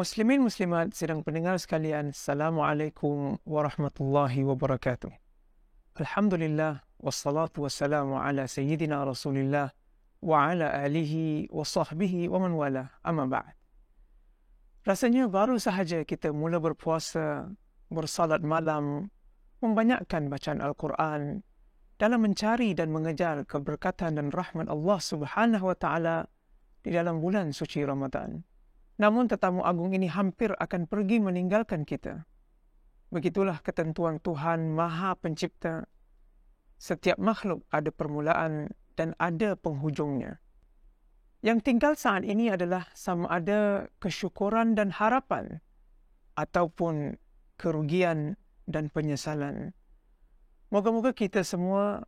Muslimin muslimat sedang pendengar sekalian, Assalamualaikum warahmatullahi wabarakatuh. Alhamdulillah, wassalatu wassalamu ala sayyidina Rasulillah wa ala alihi wa sahbihi wa man wala, amma ba'd. Rasanya baru sahaja kita mula berpuasa, bersalat malam, membanyakkan bacaan Al-Quran dalam mencari dan mengejar keberkatan dan rahmat Allah Subhanahu wa taala di dalam bulan suci Ramadan. Namun tetamu agung ini hampir akan pergi meninggalkan kita. Begitulah ketentuan Tuhan Maha Pencipta. Setiap makhluk ada permulaan dan ada penghujungnya. Yang tinggal saat ini adalah sama ada kesyukuran dan harapan ataupun kerugian dan penyesalan. Moga-moga kita semua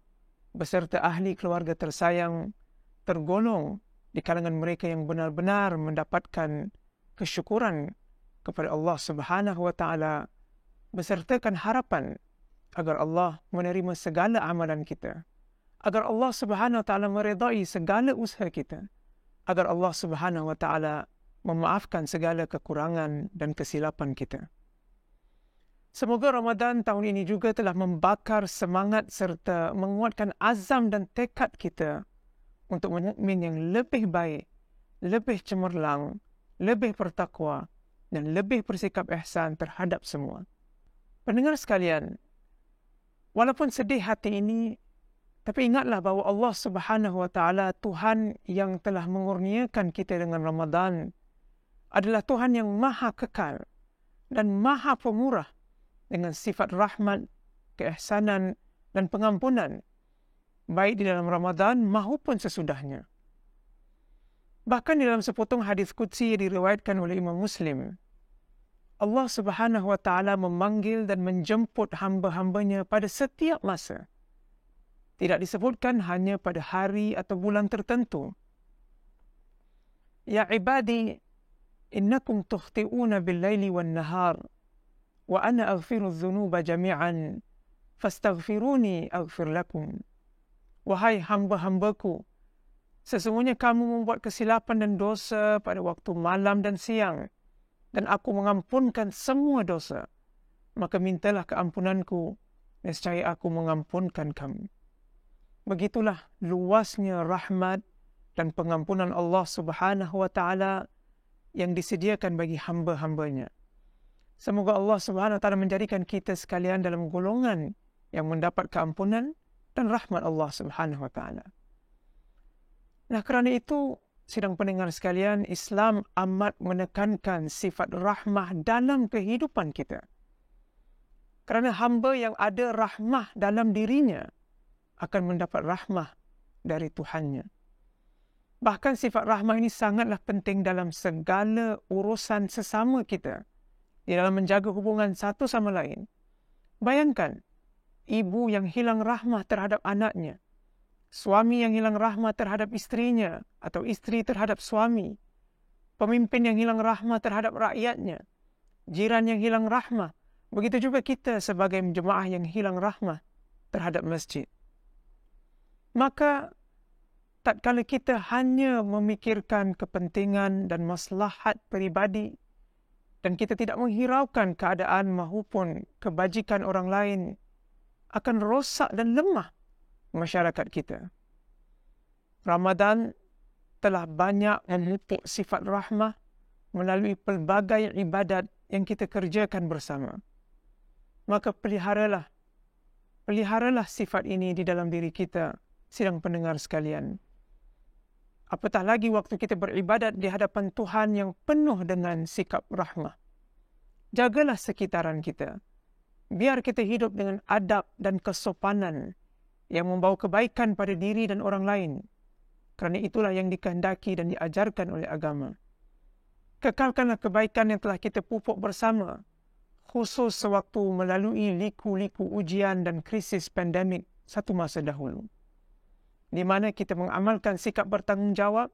beserta ahli keluarga tersayang tergolong di kalangan mereka yang benar-benar mendapatkan kesyukuran kepada Allah Subhanahu wa taala, besertakan harapan agar Allah menerima segala amalan kita, agar Allah Subhanahu wa taala meredai segala usaha kita, agar Allah Subhanahu wa taala memaafkan segala kekurangan dan kesilapan kita. Semoga Ramadan tahun ini juga telah membakar semangat serta menguatkan azam dan tekad kita untuk mukmin yang lebih baik, lebih cemerlang, lebih bertakwa dan lebih bersikap ihsan terhadap semua. Pendengar sekalian, walaupun sedih hati ini, tapi ingatlah bahawa Allah Subhanahu wa taala, Tuhan yang telah mengurniakan kita dengan Ramadan, adalah Tuhan yang maha kekal dan maha pemurah dengan sifat rahmat, keihsanan dan pengampunan, baik di dalam Ramadan maupun sesudahnya. Bahkan di dalam sepotong hadis qudsi yang diriwayatkan oleh Imam Muslim, Allah Subhanahu wa taala memanggil dan menjemput hamba-hambanya pada setiap masa. Tidak disebutkan hanya pada hari atau bulan tertentu. Ya ibadi, innakum tukhti'una bil-laili wan-nahar, wa ana aghfiru dzunuba jami'an, fastaghfiruni aghfir lakum. Wahai hamba-hambaku, sesungguhnya kamu membuat kesilapan dan dosa pada waktu malam dan siang, dan aku mengampunkan semua dosa. Maka mintalah keampunanku, nescaya aku mengampunkan kamu. Begitulah luasnya rahmat dan pengampunan Allah Subhanahu wa taala yang disediakan bagi hamba-hambanya. Semoga Allah Subhanahu wa taala menjadikan kita sekalian dalam golongan yang mendapat keampunan dan rahmat Allah Subhanahu wa taala. Nah, kerana itu, sidang pendengar sekalian, Islam amat menekankan sifat rahmah dalam kehidupan kita. Kerana hamba yang ada rahmah dalam dirinya akan mendapat rahmah dari Tuhannya. Bahkan sifat rahmah ini sangatlah penting dalam segala urusan sesama kita, di dalam menjaga hubungan satu sama lain. Bayangkan, ibu yang hilang rahmah terhadap anaknya, suami yang hilang rahmat terhadap istrinya atau istri terhadap suami, pemimpin yang hilang rahmat terhadap rakyatnya, jiran yang hilang rahmat. Begitu juga kita sebagai jemaah yang hilang rahmat terhadap masjid. Maka tatkala kita hanya memikirkan kepentingan dan maslahat peribadi dan kita tidak menghiraukan keadaan maupun kebajikan orang lain, akan rosak dan lemah masyarakat kita. Ramadan telah banyak memupuk sifat rahmah melalui pelbagai ibadat yang kita kerjakan bersama. Maka peliharalah sifat ini di dalam diri kita, sidang pendengar sekalian. Apatah lagi waktu kita beribadat di hadapan Tuhan yang penuh dengan sikap rahmah. Jagalah sekitaran kita. Biar kita hidup dengan adab dan kesopanan yang membawa kebaikan pada diri dan orang lain. Kerana itulah yang dikehendaki dan diajarkan oleh agama. Kekalkanlah kebaikan yang telah kita pupuk bersama, khusus sewaktu melalui liku-liku ujian dan krisis pandemik satu masa dahulu, di mana kita mengamalkan sikap bertanggungjawab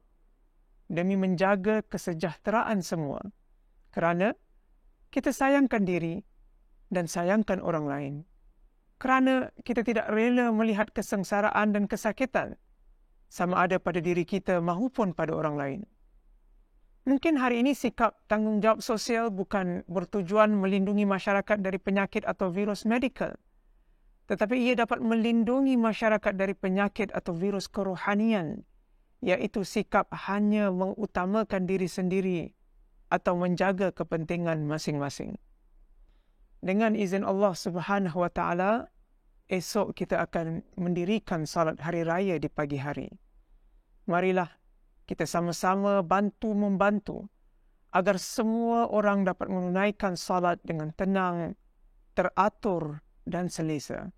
demi menjaga kesejahteraan semua. Kerana kita sayangkan diri dan sayangkan orang lain. Kerana kita tidak rela melihat kesengsaraan dan kesakitan, sama ada pada diri kita maupun pada orang lain. Mungkin hari ini sikap tanggungjawab sosial bukan bertujuan melindungi masyarakat dari penyakit atau virus medikal, tetapi ia dapat melindungi masyarakat dari penyakit atau virus kerohanian, iaitu sikap hanya mengutamakan diri sendiri atau menjaga kepentingan masing-masing. Dengan izin Allah Subhanahu wa taala, esok kita akan mendirikan salat hari raya di pagi hari. Marilah kita sama-sama bantu-membantu agar semua orang dapat menunaikan salat dengan tenang, teratur dan selesa.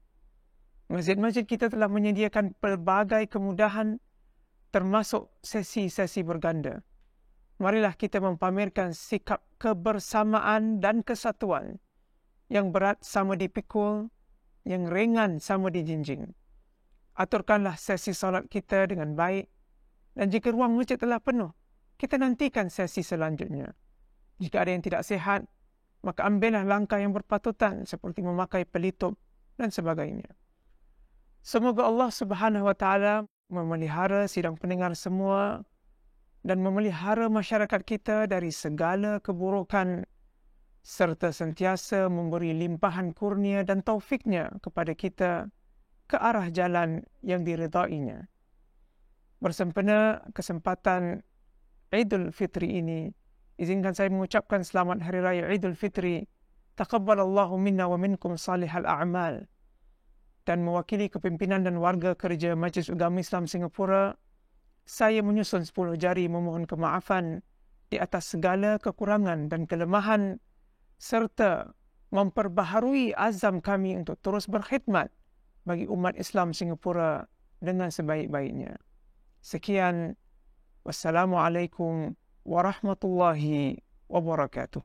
Masjid-masjid kita telah menyediakan pelbagai kemudahan termasuk sesi-sesi berganda. Marilah kita mempamerkan sikap kebersamaan dan kesatuan. Yang berat sama dipikul, yang ringan sama dijinjing. Aturkanlah sesi salat kita dengan baik, dan jika ruang masjid telah penuh, kita nantikan sesi selanjutnya. Jika ada yang tidak sihat, maka ambillah langkah yang berpatutan seperti memakai pelitup dan sebagainya. Semoga Allah Subhanahu wa taala memelihara sidang pendengar semua dan memelihara masyarakat kita dari segala keburukan serta sentiasa memberi limpahan kurnia dan taufiknya kepada kita ke arah jalan yang diridainya. Bersempena kesempatan Idul Fitri ini, izinkan saya mengucapkan selamat Hari Raya Idul Fitri. Taqabbalallahu minna wa minkum salihal a'mal. Dan mewakili kepimpinan dan warga kerja Majlis Agama Islam Singapura, saya menyusun 10 jari memohon kemaafan di atas segala kekurangan dan kelemahan serta memperbaharui azam kami untuk terus berkhidmat bagi umat Islam Singapura dengan sebaik-baiknya. Sekian, wassalamualaikum warahmatullahi wabarakatuh.